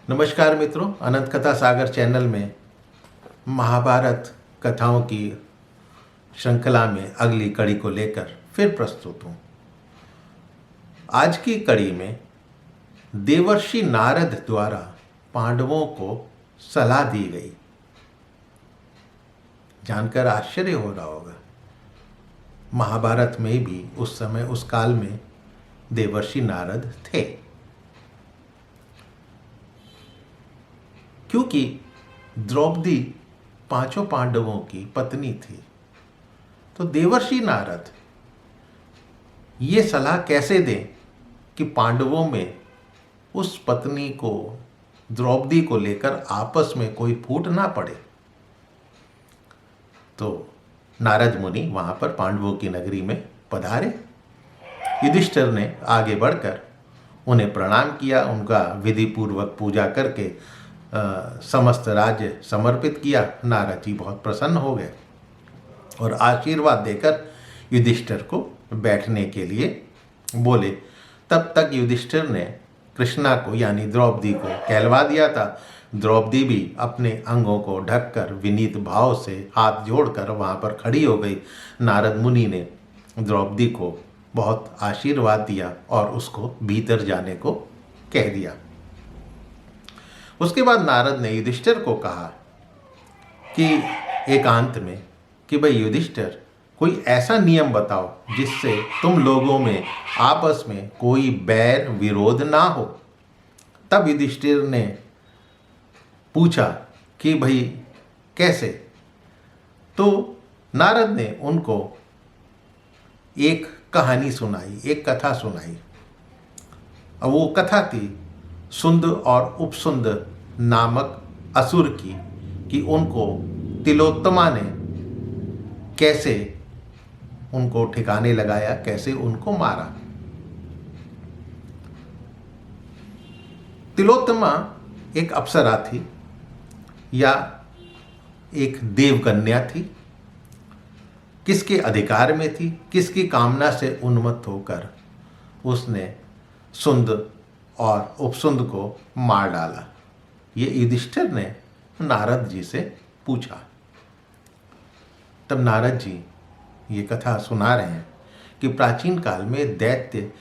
नमस्कार मित्रों, अनंत कथा सागर चैनल में महाभारत कथाओं की श्रृंखला में अगली कड़ी को लेकर फिर प्रस्तुत हूँ। आज की कड़ी में देवर्षि नारद द्वारा पांडवों को सलाह दी गई। जानकर आश्चर्य हो रहा होगा, महाभारत में भी उस समय उस काल में देवर्षि नारद थे, क्योंकि द्रौपदी पांचों पांडवों की पत्नी थी। तो देवर्षि नारद ये सलाह कैसे दें कि पांडवों में उस पत्नी को, द्रौपदी को लेकर आपस में कोई फूट ना पड़े। तो नारद मुनि वहां पर पांडवों की नगरी में पधारे। युधिष्ठिर ने आगे बढ़कर उन्हें प्रणाम किया, उनका विधि पूर्वक पूजा करके समस्त राज्य समर्पित किया। नारद जी बहुत प्रसन्न हो गए और आशीर्वाद देकर युधिष्ठिर को बैठने के लिए बोले। तब तक युधिष्ठिर ने कृष्णा को यानी द्रौपदी को कहलवा दिया था। द्रौपदी भी अपने अंगों को ढककर विनीत भाव से हाथ जोड़कर वहाँ पर खड़ी हो गई। नारद मुनि ने द्रौपदी को बहुत आशीर्वाद दिया और उसको भीतर जाने को कह दिया। उसके बाद नारद ने युधिष्ठिर को कहा कि एकांत में कि भाई युधिष्ठिर, कोई ऐसा नियम बताओ जिससे तुम लोगों में आपस में कोई बैर विरोध ना हो। तब युधिष्ठिर ने पूछा कि भाई कैसे। तो नारद ने उनको एक कहानी सुनाई, एक कथा सुनाई। अब वो कथा थी सुंद और उपसुंद नामक असुर की, कि उनको तिलोत्तमा ने कैसे उनको ठिकाने लगाया, कैसे उनको मारा। तिलोत्तमा एक अप्सरा थी या एक देवकन्या थी। किसके अधिकार में थी, किसकी कामना से उन्मत्त होकर उसने सुंद और उपसुंद को मार डाला। ये युधिष्ठिर ने नारद जी से पूछा। तब नारद जी ये कथा सुना रहे हैं कि प्राचीन काल में दैत्य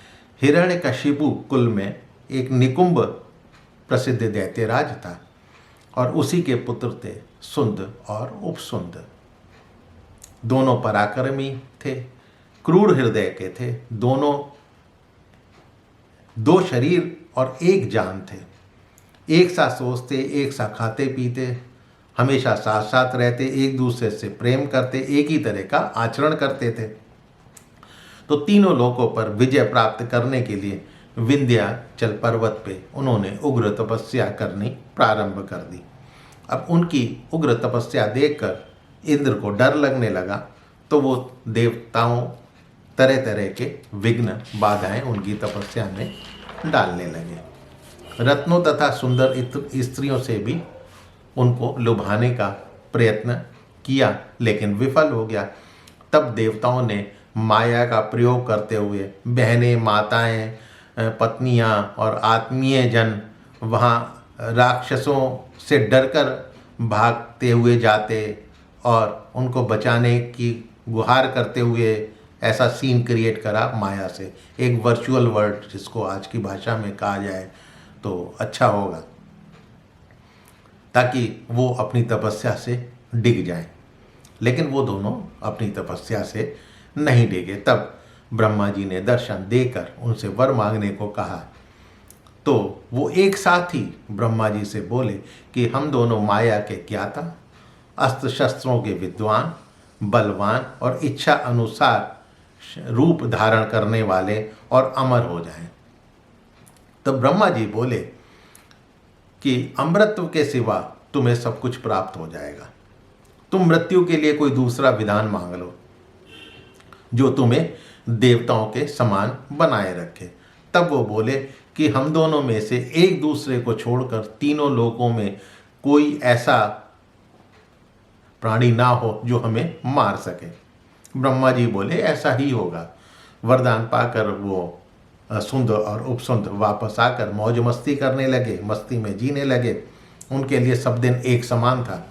हिरण्यकशिपु कुल में एक निकुंभ प्रसिद्ध दैत्यराज था और उसी के पुत्र थे सुंद और उपसुंद। दोनों पराक्रमी थे, क्रूर हृदय के थे, दोनों दो शरीर और एक जान थे। एक साथ सोचते, एक साथ खाते पीते, हमेशा साथ साथ रहते, एक दूसरे से प्रेम करते, एक ही तरह का आचरण करते थे। तो तीनों लोकों पर विजय प्राप्त करने के लिए विंध्याचल पर्वत पे उन्होंने उग्र तपस्या करनी प्रारंभ कर दी। अब उनकी उग्र तपस्या देखकर इंद्र को डर लगने लगा, तो वो देवताओं तरह तरह के विघ्न बाधाएं उनकी तपस्या में डालने लगे। रत्नों तथा सुंदर स्त्रियों से भी उनको लुभाने का प्रयत्न किया, लेकिन विफल हो गया। तब देवताओं ने माया का प्रयोग करते हुए बहनें, माताएं, पत्नियां और आत्मीय जन वहाँ राक्षसों से डरकर भागते हुए जाते और उनको बचाने की गुहार करते हुए ऐसा सीन क्रिएट करा माया से। एक वर्चुअल वर्ल्ड जिसको आज की भाषा में कहा जाए तो अच्छा होगा, ताकि वो अपनी तपस्या से डिग जाएं। लेकिन वो दोनों अपनी तपस्या से नहीं डिगे। तब ब्रह्मा जी ने दर्शन देकर उनसे वर मांगने को कहा। तो वो एक साथ ही ब्रह्मा जी से बोले कि हम दोनों माया के ज्ञाता, अस्त्र शस्त्रों के विद्वान, बलवान और इच्छा अनुसार रूप धारण करने वाले और अमर हो जाएं। तब ब्रह्मा जी बोले कि अमृतत्व के सिवा तुम्हें सब कुछ प्राप्त हो जाएगा। तुम मृत्यु के लिए कोई दूसरा विधान मांग लो जो तुम्हें देवताओं के समान बनाए रखे। तब वो बोले कि हम दोनों में से एक दूसरे को छोड़कर तीनों लोकों में कोई ऐसा प्राणी ना हो जो हमें मार सके। ब्रह्मा जी बोले ऐसा ही होगा। वरदान पाकर वो सुंद और उपसुंद वापस आकर मौज मस्ती करने लगे, मस्ती में जीने लगे। उनके लिए सब दिन एक समान था।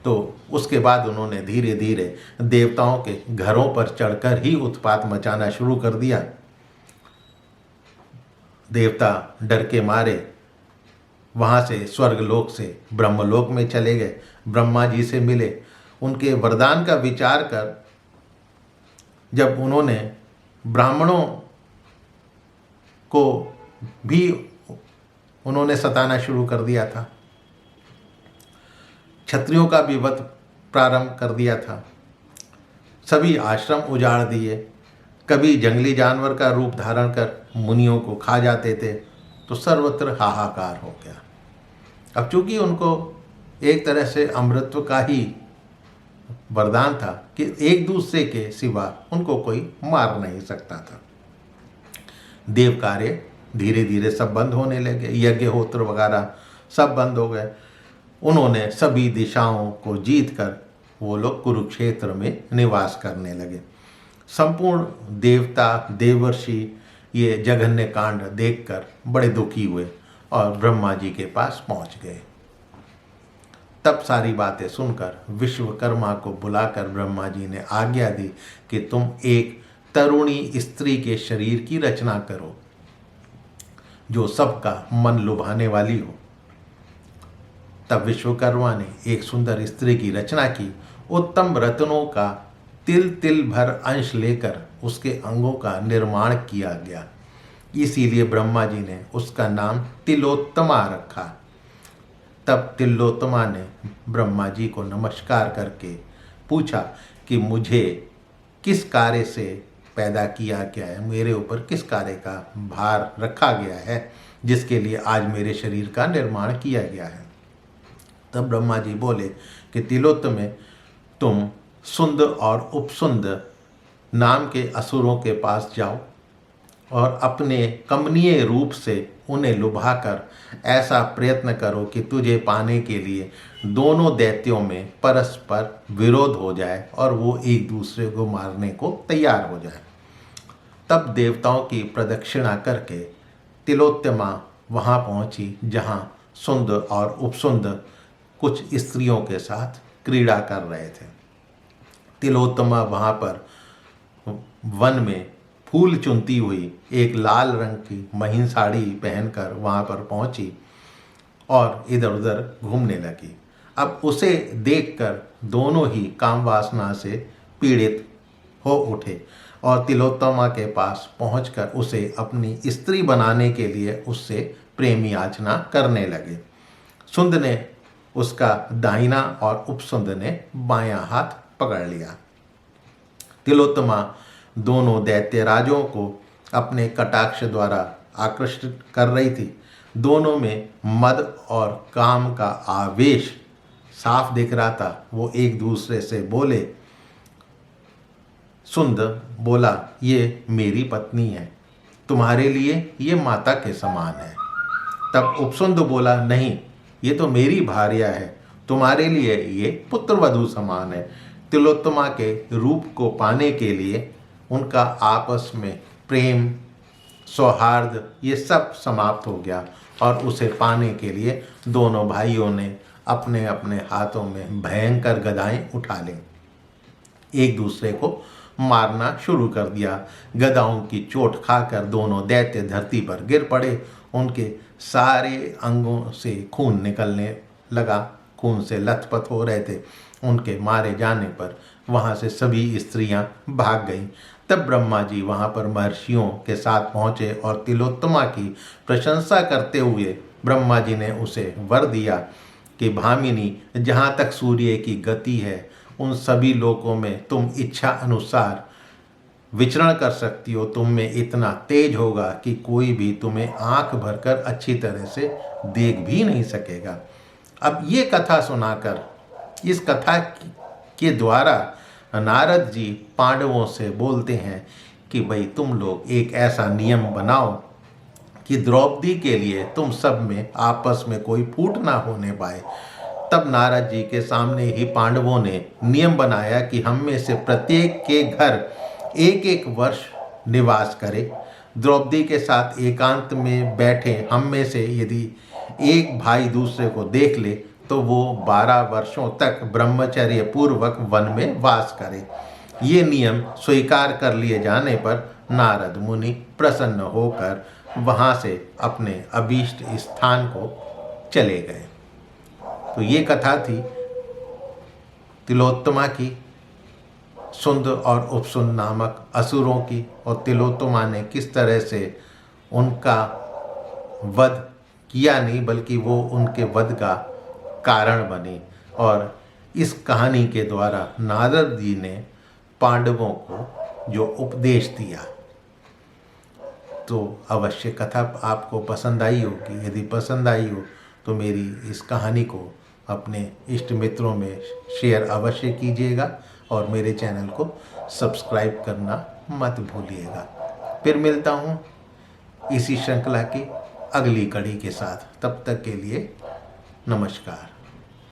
तो उसके बाद उन्होंने धीरे धीरे देवताओं के घरों पर चढ़कर ही उत्पात मचाना शुरू कर दिया। देवता डर के मारे वहाँ से स्वर्गलोक से ब्रह्मलोक में चले गए, ब्रह्मा जी से मिले। उनके वरदान का विचार कर जब उन्होंने ब्राह्मणों को भी उन्होंने सताना शुरू कर दिया था, क्षत्रियों का भी वध प्रारंभ कर दिया था, सभी आश्रम उजाड़ दिए, कभी जंगली जानवर का रूप धारण कर मुनियों को खा जाते थे, तो सर्वत्र हाहाकार हो गया। अब चूंकि उनको एक तरह से अमृतत्व का ही वरदान था कि एक दूसरे के सिवा उनको कोई मार नहीं सकता था। देव कार्य धीरे धीरे सब बंद होने लगे, यज्ञ होत्र वगैरह सब बंद हो गए। उन्होंने सभी दिशाओं को जीत कर वो लोग कुरुक्षेत्र में निवास करने लगे। संपूर्ण देवता देवर्षि ये जघन्य कांड देखकर बड़े दुखी हुए और ब्रह्मा जी के पास पहुंच गए। तब सारी बातें सुनकर विश्वकर्मा को बुलाकर ब्रह्मा जी ने आज्ञा दी कि तुम एक तरुणी स्त्री के शरीर की रचना करो जो सबका मन लुभाने वाली हो। तब विश्वकर्मा ने एक सुंदर स्त्री की रचना की। उत्तम रत्नों का तिल तिल भर अंश लेकर उसके अंगों का निर्माण किया गया, इसीलिए ब्रह्मा जी ने उसका नाम तिलोत्तमा रखा। तब तिलोत्तमा ने ब्रह्मा जी को नमस्कार करके पूछा कि मुझे किस कार्य से पैदा किया गया है, मेरे ऊपर किस कार्य का भार रखा गया है जिसके लिए आज मेरे शरीर का निर्माण किया गया है। तब ब्रह्मा जी बोले कि तिलोत्तमे, तुम सुंद और उपसुंद नाम के असुरों के पास जाओ और अपने कमनीय रूप से उन्हें लुभाकर ऐसा प्रयत्न करो कि तुझे पाने के लिए दोनों दैत्यों में परस्पर विरोध हो जाए और वो एक दूसरे को मारने को तैयार हो जाए। तब देवताओं की प्रदक्षिणा करके तिलोत्तमा वहाँ पहुँची जहाँ सुंद और उपसुंद कुछ स्त्रियों के साथ क्रीड़ा कर रहे थे। तिलोत्तमा वहाँ पर वन में फूल चुनती हुई एक लाल रंग की महीन साड़ी पहनकर वहाँ पर पहुँची और इधर उधर घूमने लगी। अब उसे देखकर दोनों ही काम वासना से पीड़ित हो उठे और तिलोत्तमा के पास पहुंचकर उसे अपनी स्त्री बनाने के लिए उससे प्रेम याचना करने लगे। सुंद ने उसका दाहिना और उपसुंद ने बायां हाथ पकड़ लिया। तिलोत्तमा दोनों दैत्यराजों को अपने कटाक्ष द्वारा आकृष्ट कर रही थी। दोनों में मद और काम का आवेश साफ दिख रहा था। वो एक दूसरे से बोले। सुंद बोला, ये मेरी पत्नी है, तुम्हारे लिए ये माता के समान है। तब उपसुंद बोला, नहीं, ये तो मेरी भार्या है, तुम्हारे लिए ये पुत्रवधू समान है। तिलोत्तमा के रूप को पाने के लिए उनका आपस में प्रेम सौहार्द ये सब समाप्त हो गया और उसे पाने के लिए दोनों भाइयों ने अपने अपने हाथों में भयंकर गदाएं उठा ली, एक दूसरे को मारना शुरू कर दिया। गदाओं की चोट खाकर दोनों दैत्य धरती पर गिर पड़े। उनके सारे अंगों से खून निकलने लगा, खून से लथपथ हो रहे थे। उनके मारे जाने पर वहाँ से सभी स्त्रियाँ भाग गईं। तब ब्रह्मा जी वहाँ पर महर्षियों के साथ पहुँचे और तिलोत्तमा की प्रशंसा करते हुए ब्रह्मा जी ने उसे वर दिया कि भामिनी, जहाँ तक सूर्य की गति है उन सभी लोकों में तुम इच्छा अनुसार विचरण कर सकती हो। तुम में इतना तेज होगा कि कोई भी तुम्हें आंख भरकर अच्छी तरह से देख भी नहीं सकेगा। अब ये कथा सुनाकर, इस कथा के द्वारा नारद जी पांडवों से बोलते हैं कि भाई तुम लोग एक ऐसा नियम बनाओ कि द्रौपदी के लिए तुम सब में आपस में कोई फूट ना होने पाए। तब नारद जी के सामने ही पांडवों ने नियम बनाया कि हम में से प्रत्येक के घर एक एक वर्ष निवास करे द्रौपदी के साथ एकांत में बैठे हम में से यदि एक भाई दूसरे को देख ले तो वो 12 वर्षों तक ब्रह्मचर्य पूर्वक वन में वास करे। ये नियम स्वीकार कर लिए जाने पर नारद मुनि प्रसन्न होकर वहाँ से अपने अभीष्ट स्थान को चले गए। तो ये कथा थी तिलोत्तमा की, सुंद और उपसुंद नामक असुरों की, और तिलोत्तमा ने किस तरह से उनका वध किया नहीं बल्कि वो उनके वध का कारण बनी। और इस कहानी के द्वारा नारद जी ने पांडवों को जो उपदेश दिया, तो अवश्य कथा आपको पसंद आई होगी। यदि पसंद आई हो तो मेरी इस कहानी को अपने इष्ट मित्रों में शेयर अवश्य कीजिएगा और मेरे चैनल को सब्सक्राइब करना मत भूलिएगा। फिर मिलता हूँ इसी श्रृंखला की अगली कड़ी के साथ। तब तक के लिए नमस्कार।